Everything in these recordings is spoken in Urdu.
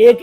1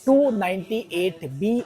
298B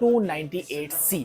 298C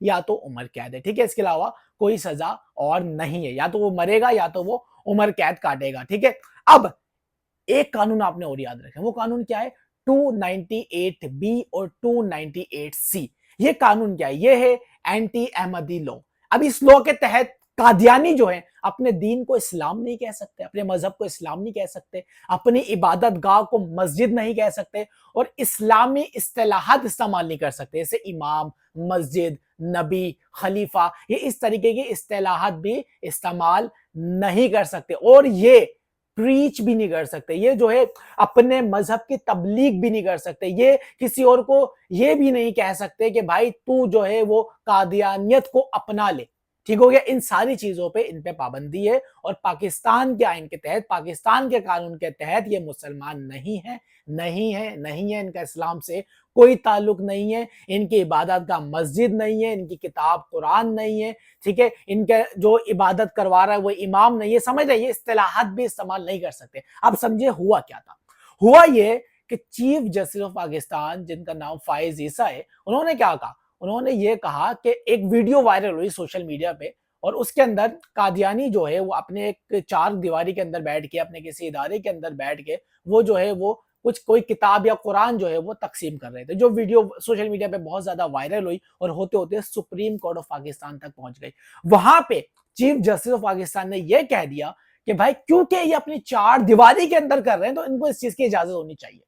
یا تو عمر قید ہے، ٹھیک ہے، اس کے علاوہ کوئی سزا اور نہیں ہے، یا تو وہ مرے گا یا تو وہ عمر قید کاٹے گا، ٹھیک ہے۔ اب ایک قانون آپ نے اور یاد رکھیں، وہ قانون کیا ہے؟ 298 بی اور 298 سی۔ یہ قانون کیا ہے؟ یہ ہے اینٹی احمدی لا۔ اب اس لا کے تحت قادیانی جو ہیں اپنے دین کو اسلام نہیں کہہ سکتے، اپنے مذہب کو اسلام نہیں کہہ سکتے، اپنی عبادت گاہ کو مسجد نہیں کہہ سکتے، اور اسلامی اصطلاحات استعمال نہیں کر سکتے، جیسے امام، مسجد، نبی، خلیفہ، یہ اس طریقے کی اصطلاحات بھی استعمال نہیں کر سکتے، اور یہ پریچ بھی نہیں کر سکتے، یہ جو ہے اپنے مذہب کی تبلیغ بھی نہیں کر سکتے، یہ کسی اور کو یہ بھی نہیں کہہ سکتے کہ بھائی تو جو ہے وہ قادیانیت کو اپنا لے، ٹھیک ہو گیا۔ ان ساری چیزوں پہ ان پہ پابندی ہے، اور پاکستان کے آئین کے تحت، پاکستان کے قانون کے تحت یہ مسلمان نہیں ہے، نہیں ہے، نہیں ہے، ان کا اسلام سے کوئی تعلق نہیں ہے، ان کی عبادت کا مسجد نہیں ہے، ان کی کتاب قرآن نہیں ہے، ٹھیک ہے، ان کے جو عبادت کروا رہا ہے وہ امام نہیں ہے، سمجھ رہے، یہ اصطلاحات بھی استعمال نہیں کر سکتے۔ اب سمجھے ہوا کیا تھا؟ ہوا یہ کہ چیف جسٹس آف پاکستان، جن کا نام فائز عیسیٰ ہے، انہوں نے کیا کہا؟ انہوں نے یہ کہا کہ ایک ویڈیو وائرل ہوئی سوشل میڈیا پہ، اور اس کے اندر قادیانی جو ہے وہ اپنے ایک چار دیواری کے اندر بیٹھ کے، اپنے کسی ادارے کے اندر بیٹھ کے وہ جو ہے وہ کوئی کتاب یا قرآن جو ہے وہ تقسیم کر رہے تھے، جو ویڈیو سوشل میڈیا پہ بہت زیادہ وائرل ہوئی، اور ہوتے ہوتے سپریم کورٹ آف پاکستان تک پہنچ گئی۔ وہاں پہ چیف جسٹس آف پاکستان نے یہ کہہ دیا کہ بھائی کیونکہ یہ اپنی چار دیواری کے اندر کر رہے ہیں تو ان کو اس چیز کی اجازت ہونی چاہیے،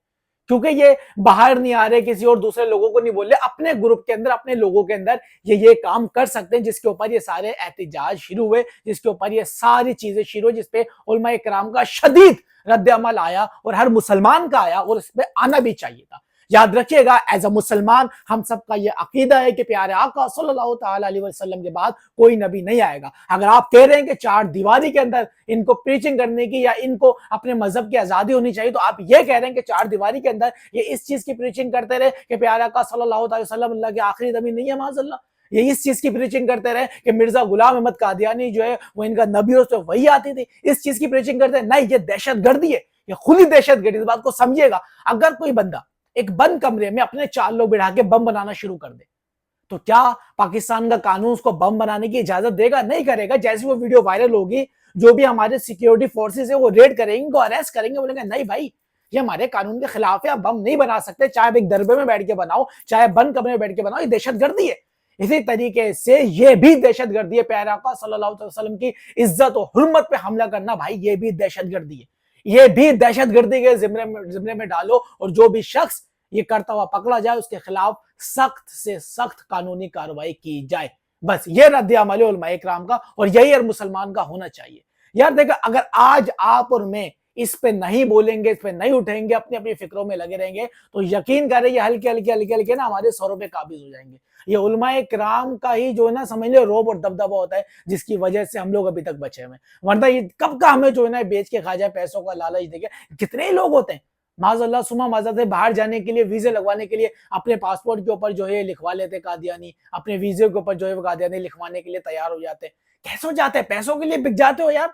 کیونکہ یہ باہر نہیں آ رہے، کسی اور دوسرے لوگوں کو نہیں بول رہے، اپنے گروپ کے اندر، اپنے لوگوں کے اندر یہ کام کر سکتے ہیں، جس کے اوپر یہ سارے احتجاج شروع ہوئے، جس کے اوپر یہ ساری چیزیں شروع ہوئی، جس پہ علماء کرام کا شدید رد عمل آیا، اور ہر مسلمان کا آیا، اور اس پہ آنا بھی چاہیے تھا۔ یاد رکھیے گا، ایز اے مسلمان ہم سب کا یہ عقیدہ ہے کہ پیارے آقا صلی اللہ تعالی علیہ وسلم کے بعد کوئی نبی نہیں آئے گا۔ اگر آپ کہہ رہے ہیں کہ چار دیواری کے اندر ان کو پریچنگ کرنے کی یا ان کو اپنے مذہب کی آزادی ہونی چاہیے، تو آپ یہ کہہ رہے ہیں کہ چار دیواری کے اندر یہ اس چیز کی پریچنگ کرتے رہے کہ پیارے آقا صلی اللہ علیہ وسلم اللہ کے آخری نبی نہیں ہے، معاذ اللہ، یہ اس چیز کی پریچنگ کرتے رہے کہ مرزا غلام احمد قادیانی جو ہے وہ ان کا نبی، اور اس پہ وہی آتی تھی، اس چیز کی پریچنگ کرتے ہیں، نہیں، یہ دہشت گردی ہے، یہ خود ہی دہشت گردی۔ اس بات کو سمجھیے گا، اگر کوئی بندہ ایک بند کمرے میں اپنے چار لوگ بٹھا کے بم بنانا شروع کر دے تو کیا پاکستان کا قانون اس کو بم بنانے کی اجازت دے گا؟ نہیں کرے گا۔ جیسے وہ ویڈیو وائرل ہوگی، جو بھی ہمارے سیکیورٹی فورسز ہیں وہ ریڈ کریں گے، ان کو اریسٹ کریں گے، بولیں گے نہیں بھائی یہ ہمارے قانون کے خلاف ہے، آپ بم نہیں بنا سکتے، چاہے ایک دربے میں بیٹھ کے بناؤ، چاہے بند کمرے میں بیٹھ کے بناؤ، یہ دہشت گردی ہے۔ اسی طریقے سے یہ بھی دہشت گردی ہے، پیارے آقا صلی اللہ علیہ وسلم کی عزت و حرمت پہ حملہ کرنا، بھائی یہ بھی دہشت گردی ہے، یہ بھی دہشت گردی کے زمرے میں ڈالو، اور جو بھی شخص یہ کرتا ہوا پکڑا جائے اس کے خلاف سخت سے سخت قانونی کارروائی کی جائے۔ بس یہ رد عمل علماء کرام کا، اور یہی ہر مسلمان کا ہونا چاہیے۔ یار دیکھیں، اگر آج آپ اور میں اس پہ نہیں بولیں گے، اس پہ نہیں اٹھیں گے، اپنی اپنی فکروں میں لگے رہیں گے، تو یقین کریں یہ ہلکے نا ہمارے سروں پہ قابض ہو جائیں گے۔ یہ علماء کرام کا ہی جو ہے نا، سمجھ لے، روب اور دبدبہ ہوتا ہے، جس کی وجہ سے ہم لوگ ابھی تک بچے ہوئے ہیں، ورنہ یہ کب کا ہمیں جو ہے نا بیچ کے کھا جائے، پیسوں کا لالچ دے کے۔ کتنے لوگ ہوتے ہیں معاذ اللہ سما معذ سے باہر جانے کے لیے، ویزے لگوانے کے لیے اپنے پاسپورٹ کے اوپر جو ہے لکھوا لیتے قادیانی، اپنے ویزے کے اوپر جو ہے وہ قادیانی لکھوانے کے لیے تیار ہو جاتے ہیں۔ کیسے ہو جاتے ہیں؟ پیسوں کے لیے بک جاتے ہو یار،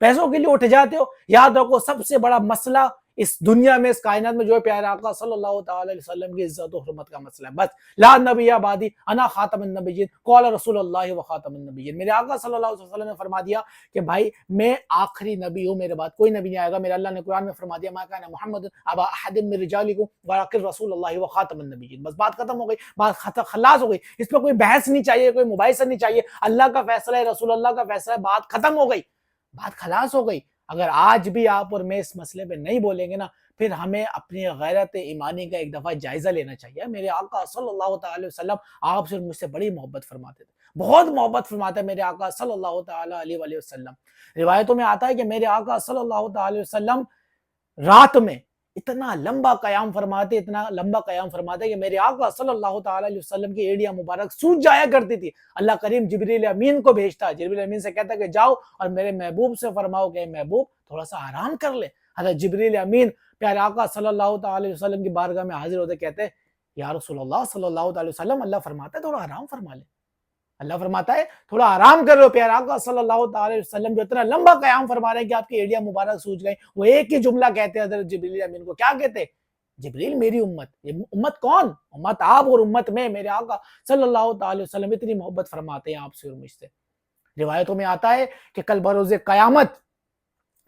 پیسوں کے لیے اٹھ جاتے ہو۔ یاد رکھو، سب سے بڑا مسئلہ اس دنیا میں، اس کائنات میں جو ہے پیارے آقا صلی اللہ تعالی علیہ وسلم کی عزت و حرمت کا مسئلہ ہے۔ بس لا نبی بعدی انا خاتم النبیین قال رسول اللہ و خاتم النبیین۔ میرے آقا صلی اللہ علیہ وسلم نے فرما دیا کہ بھائی میں آخری نبی ہوں، میرے بعد کوئی نبی نہیں آئے گا۔ میرے اللہ نے قرآن میں فرما دیا ما کان محمد ابا احد من رجالکم ولکن رسول اللہ و خاتم النبیین۔ بس بات ختم ہو گئی، بات خلاص ہو گئی، اس پہ کوئی بحث نہیں چاہیے، کوئی مباحثہ نہیں چاہیے۔ اللہ کا فیصلہ ہے، رسول اللہ کا فیصلہ ہے، بات ختم ہو گئی، بات خلاص ہو گئی۔ اگر آج بھی آپ اور میں اس مسئلے پہ نہیں بولیں گے نا، پھر ہمیں اپنی غیرت ایمانی کا ایک دفعہ جائزہ لینا چاہیے۔ میرے آقا صلی اللہ تعالی وسلم آپ سے مجھ سے بڑی محبت فرماتے تھے، بہت محبت فرماتے ہیں میرے آقا صلی اللہ تعالی علیہ وسلم۔ روایتوں میں آتا ہے کہ میرے آقا صلی اللہ تعالی وسلم رات میں اتنا لمبا قیام فرماتے، اتنا لمبا قیام فرماتے کہ میرے آقا صلی اللہ تعالی علیہ وسلم کی ایڑیاں مبارک سوج جایا کرتی تھی۔ اللہ کریم جبریل امین کو بھیجتا، جبریل امین سے کہتا کہ جاؤ اور میرے محبوب سے فرماؤ کہ محبوب تھوڑا سا آرام کر لے۔ حضرت جبریل امین پیارے آقا صلی اللہ تعالی علیہ وسلم کی بارگاہ میں حاضر ہوتے، کہتے یا رسول اللہ صلی اللہ تعالی وسلم، اللہ فرماتا ہے تھوڑا آرام فرما لے، اللہ فرماتا ہے تھوڑا آرام کر لو۔ پیارے آقا صلی اللہ تعالی وسلم جو اتنا لمبا قیام فرما رہے ہیں کہ آپ کی ایڑیاں مبارک سوج گئیں، وہ ایک ہی جملہ کہتے ہیں حضرت جبریل امین کو، کیا کہتے؟ جبریل میری امت، یہ امت کون؟ امت آپ اور امت میں میرے آقا صلی اللہ تعالی وسلم اتنی محبت فرماتے ہیں آپ سے اور مجھ سے۔ روایتوں میں آتا ہے کہ کل بروز قیامت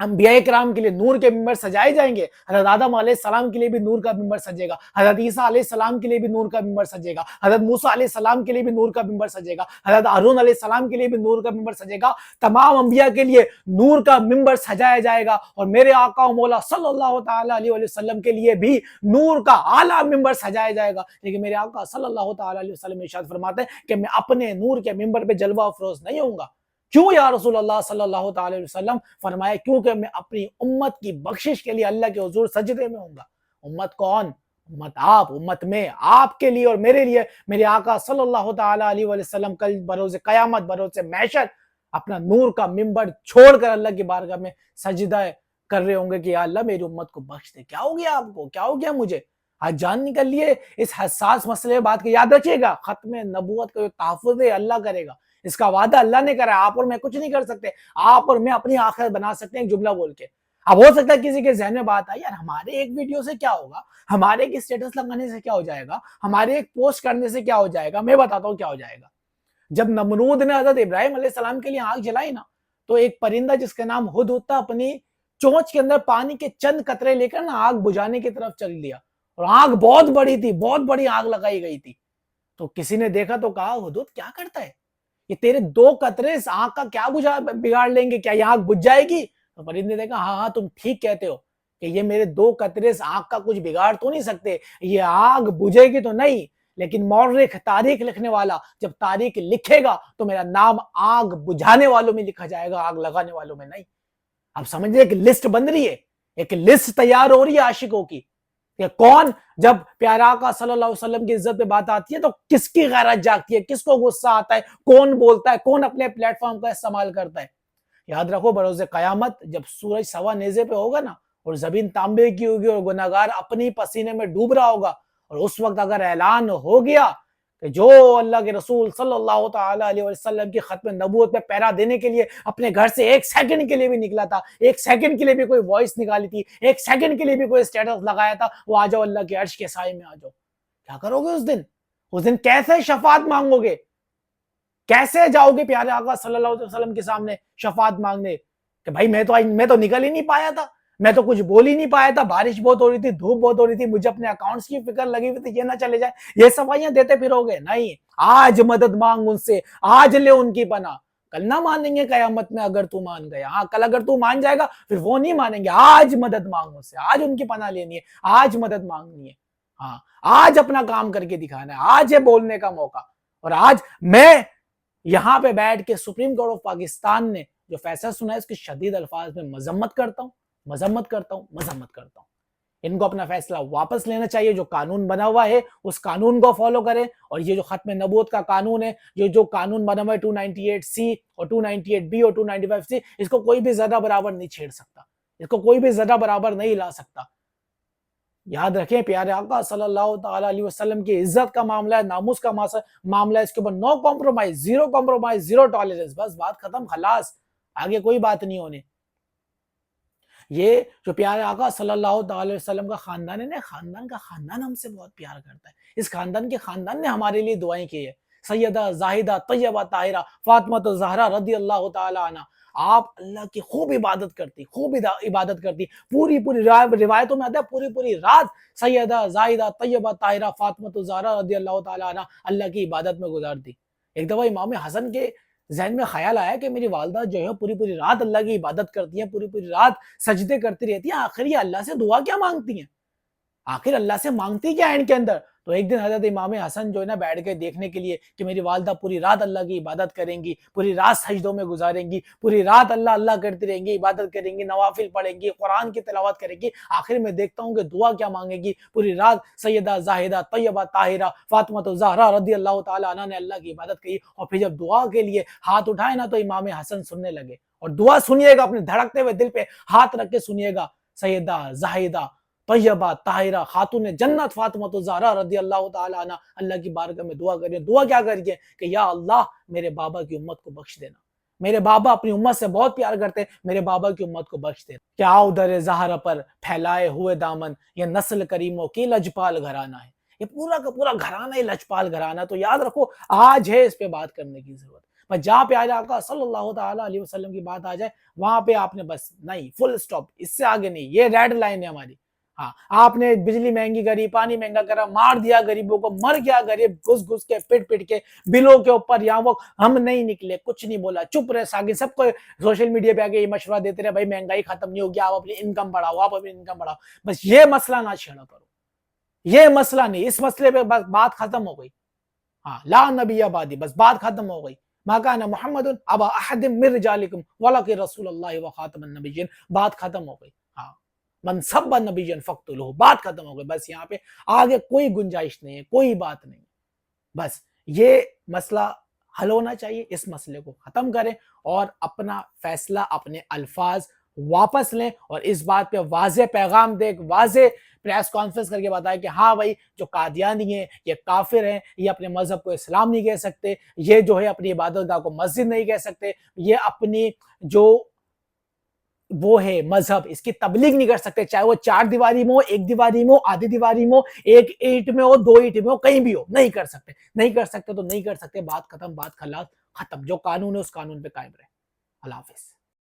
انبیاء کرام کے لیے نور کے ممبر سجائے جائیں گے۔ حضرت آدم علیہ السلام کے لیے بھی نور کا ممبر سجے گا، حضرت عیسیٰ علیہ السلام کے لیے بھی نور کا ممبر سجے گا، حضرت موسیٰ علیہ السلام کے لیے بھی نور کا ممبر سجے گا، حضرت ہارون علیہ السلام کے لیے بھی نور کا ممبر سجے گا۔ تمام انبیاء کے لیے نور کا ممبر سجایا جائے گا، اور میرے آقا و مولا صلی اللہ تعالی علیہ وسلم کے لیے بھی نور کا اعلیٰ ممبر سجایا جائے گا۔ لیکن میرے آقا صلی اللہ تعالی علیہ وسلم ارشاد فرماتے ہیں کہ میں اپنے نور کے ممبر پہ جلوہ افروز نہیں ہوں گا۔ کیوں یا رسول اللہ صلی اللہ تعالی علیہ وسلم؟ فرمایا کیونکہ میں اپنی امت کی بخشش کے لیے اللہ کے حضور سجدے میں ہوں گا۔ امت کون؟ امت آپ، امت میں آپ کے لیے اور میرے لیے میرے آقا صلی اللہ تعالی علیہ وسلم کل بروز قیامت، بروز محشر اپنا نور کا ممبر چھوڑ کر اللہ کی بارگاہ میں سجدہ کر رہے ہوں گے کہ یا اللہ میری امت کو بخش دے۔ کیا ہو گیا آپ کو؟ کیا ہو گیا مجھے؟ آج جان نکل لیے اس حساس مسئلے بات کی، یاد رکھیے گا ختم نبوت کا جو تحفظ ہے اللہ کرے گا، اس کا وعدہ اللہ نے کرا ہے، آپ اور میں کچھ نہیں کر سکتے۔ آپ اور میں اپنی آخرت بنا سکتے ہیں ایک جملہ بول کے۔ اب ہو سکتا ہے کسی کے ذہن میں بات آئی، یار ہمارے ایک ویڈیو سے کیا ہوگا، ہمارے ایک اسٹیٹس لگانے سے کیا ہو جائے گا، ہمارے ایک پوسٹ کرنے سے کیا ہو جائے گا؟ میں بتاتا ہوں کیا ہو جائے گا۔ جب نمرود نے حضرت ابراہیم علیہ السلام کے لیے آگ جلائی نا، تو ایک پرندہ جس کا نام ہدہد تھا اپنی چونچ کے اندر پانی کے چند قطرے لے کر نا آگ بجھانے کی طرف چل دیا، اور آگ بہت بڑی تھی، بہت بڑی آگ لگائی گئی تھی۔ تو کسی نے دیکھا تو کہا ہدہد کیا کرتا ہے، یہ تیرے دو قطرے اس آگ کا کیا بگاڑ لیں گے، کیا یہ آگ بجھ جائے گی؟ تو پرندے نے کہا ہاں تم ٹھیک کہتے ہو کہ یہ میرے دو قطرے اس آگ کا کچھ بگاڑ تو نہیں سکتے، یہ آگ بجھے گی تو نہیں، لیکن مورخ تاریخ لکھنے والا جب تاریخ لکھے گا تو میرا نام آگ بجھانے والوں میں لکھا جائے گا، آگ لگانے والوں میں نہیں۔ اب سمجھے ایک لسٹ بن رہی ہے، ایک لسٹ تیار ہو رہی ہے عاشقوں کی کہ کون جب پیارا آقا صلی اللہ علیہ وسلم کی عزت پہ بات آتی ہے تو کس کی غیرت جاگتی ہے، کس کو غصہ آتا ہے، کون بولتا ہے، کون اپنے پلیٹ فارم کا استعمال کرتا ہے۔ یاد رکھو بروز قیامت جب سورج سوا نیزے پہ ہوگا نا اور زمین تانبے کی ہوگی اور گناہگار اپنی پسینے میں ڈوب رہا ہوگا، اور اس وقت اگر اعلان ہو گیا کہ جو اللہ کے رسول صلی اللہ تعالی علیہ وسلم کی ختم نبوت پہ پیرا دینے کے لیے اپنے گھر سے ایک سیکنڈ کے لیے بھی نکلا تھا، ایک سیکنڈ کے لیے بھی کوئی وائس نکالی تھی، ایک سیکنڈ کے لیے بھی کوئی اسٹیٹس لگایا تھا، وہ آ جاؤ اللہ کے عرش کے سائے میں آ جاؤ، کیا کرو گے اس دن؟ اس دن کیسے شفاعت مانگو گے؟ کیسے جاؤ گے پیارے آقا صلی اللہ علیہ وسلم کے سامنے شفاعت مانگنے کہ بھائی میں تو نکل ہی نہیں پایا تھا، میں تو کچھ بول ہی نہیں پایا تھا، بارش بہت ہو رہی تھی، دھوپ بہت ہو رہی تھی، مجھے اپنے اکاؤنٹس کی فکر لگی ہوئی تھی، یہ نہ چلے جائے، یہ صفائیاں دیتے پھرو گے؟ نہیں، آج مدد مانگ ان سے، آج لے ان کی پناہ، کل نہ مانیں گے قیامت میں اگر تو مان گیا، ہاں کل اگر تو مان جائے گا پھر وہ نہیں مانیں گے، آج مدد مانگ ان سے، آج ان کی پناہ لینی ہے، آج مدد مانگنی ہے، ہاں آج اپنا کام کر کے دکھانا ہے، آج ہے بولنے کا موقع۔ اور آج میں یہاں پہ بیٹھ کے سپریم کورٹ آف پاکستان نے جو فیصلہ سنا ہے اس کی شدید الفاظ میں مذمت کرتا ہوں۔ ان کو اپنا فیصلہ واپس لینا چاہیے، جو قانون بنا ہوا ہے اس قانون کو فالو کریں، اور یہ جو ختم نبوت کا قانون ہے، یہ جو قانون بنا ہوا ہے 298C اور 298B اور 295C، اس کو کوئی بھی زیادہ برابر نہیں چھیڑ سکتا، اس کو کوئی بھی زیادہ برابر نہیں لا سکتا۔ یاد رکھیں پیارے آقا صلی اللہ تعالی علیہ وسلم کی عزت کا معاملہ ہے، ناموس کا معاملہ ہے، اس کے اوپر نو کمپرومائز، زیرو ٹالرنس، بس بات ختم، خلاص، آگے کوئی بات نہیں ہونے۔ یہ جو پیارے آقا صلی اللہ تعالی وسلم کا خاندان ہے نا، خاندان ہم سے بہت پیار کرتا ہے، اس خاندان کے خاندان نے ہمارے لیے دعائیں کی ہے، سیدہ زاہدہ طیبہ طاہرہ فاطمہ الزہرا رضی اللہ تعالی عنہ، آپ اللہ کی خوب عبادت کرتی، پوری روایتوں میں آتا ہے پوری رات سیدہ زاہدہ طیبہ طاہرہ فاطمہ الزہرا رضی اللہ تعالی عنہ اللہ کی عبادت میں گزارتی۔ ایک دفعہ امام حسن کے ذہن میں خیال آیا کہ میری والدہ جو ہے پوری رات اللہ کی عبادت کرتی ہیں، پوری رات سجدے کرتی رہتی ہیں، آخر یہ اللہ سے دعا کیا مانگتی ہیں، آخر اللہ سے مانگتی کیا ہے ان کے اندر؟ تو ایک دن حضرت امام حسن جو ہے نا بیٹھ کے دیکھنے کے لیے کہ میری والدہ پوری رات اللہ کی عبادت کریں گی، پوری رات سجدوں میں گزاریں گی، پوری رات اللہ کرتی رہیں گی، عبادت کریں گی، نوافل پڑھیں گی، قرآن کی تلاوت کریں گی، آخر میں دیکھتا ہوں کہ دعا کیا مانگے گی؟ پوری رات سیدہ زاہدہ طیبہ طاہرہ فاطمہ الزہرا رضی اللہ تعالی عنہ نے اللہ کی عبادت کی، اور پھر جب دعا کے لیے ہاتھ اٹھائے نا تو امام حسن سننے لگے، اور دعا سنیے گا، اپنے دھڑکتے ہوئے دل پہ ہاتھ رکھ کے سنیے گا، سیدہ زاہدہ طیبہ طاہرہ خاتون جنت فاطمہ الزہرا رضی اللہ تعالی عنہ اللہ کی بارگاہ میں دعا کریے، دعا کیا کریے کہ یا اللہ میرے بابا کی امت کو بخش دینا، میرے بابا اپنی امت سے بہت پیار کرتے، میرے بابا کی امت کو بخش دے۔ کیا ادھر زہرا پر پھیلائے ہوئے دامن، یہ نسل کریموں کی لجپال گھرانہ ہے۔ یہ پورا کا پورا گھرانہ ہی لجپال گھرانہ، تو یاد رکھو آج ہے اس پہ بات کرنے کی ضرورت۔ بس جہاں پہ آقا صلی اللہ تعالیٰ علیہ وسلم کی بات آ جائے وہاں پہ آپ نے بس نہیں، فل سٹاپ، اس سے آگے نہیں، یہ ریڈ لائن ہے ہماری۔ ہاں، آپ نے بجلی مہنگی کری، پانی مہنگا کرا، مار دیا غریبوں کو، مر گیا غریب گھس گھس کے، پٹ پٹ کے بلوں کے اوپر، یہاں وہ ہم نہیں نکلے، کچھ نہیں بولا، چپ رہے ساگے، سب کو سوشل میڈیا پہ آ کے یہ مشورہ دیتے رہے بھائی مہنگائی ختم نہیں ہوگی، آپ اپنی انکم بڑھاؤ، آپ اپنی انکم بڑھاؤ۔ بس یہ مسئلہ نہ چھیڑا کرو، یہ مسئلہ نہیں، اس مسئلے پہ بس بات ختم ہو گئی۔ ہاں، لا نبی آبادی، بس بات ختم ہو گئی۔ ما کان محمد ابا احد من رجالکم ولکن رسول اللہ وخاتم النبیین، بات ختم ہو گئی۔ ہاں، من سب نبی فقتلوہ، بات ختم ہو گئی۔ بس یہاں پہ آگے کوئی گنجائش نہیں ہے، کوئی بات نہیں، بس یہ مسئلہ حل ہونا چاہیے، اس مسئلے کو ختم کریں اور اپنا فیصلہ، اپنے الفاظ واپس لیں، اور اس بات پہ واضح پیغام دے، واضح پریس کانفرنس کر کے بتائے کہ ہاں بھائی جو قادیانی ہیں یہ کافر ہیں، یہ اپنے مذہب کو اسلام نہیں کہہ سکتے، یہ جو ہے اپنی عبادت گاہ کو مسجد نہیں کہہ سکتے، یہ اپنی جو وہ ہے مذہب اس کی تبلیغ نہیں کر سکتے، چاہے وہ 4 دیواری میں ہو، 1 دیواری میں ہو، آدھی دیواری میں ہو، 1 اینٹ میں ہو، 2 اینٹ میں ہو، کہیں بھی ہو، نہیں کر سکتے، نہیں کر سکتے تو نہیں کر سکتے، بات ختم، بات خلاص ختم، جو قانون ہے اس قانون پہ قائم رہے۔ اللہ حافظ۔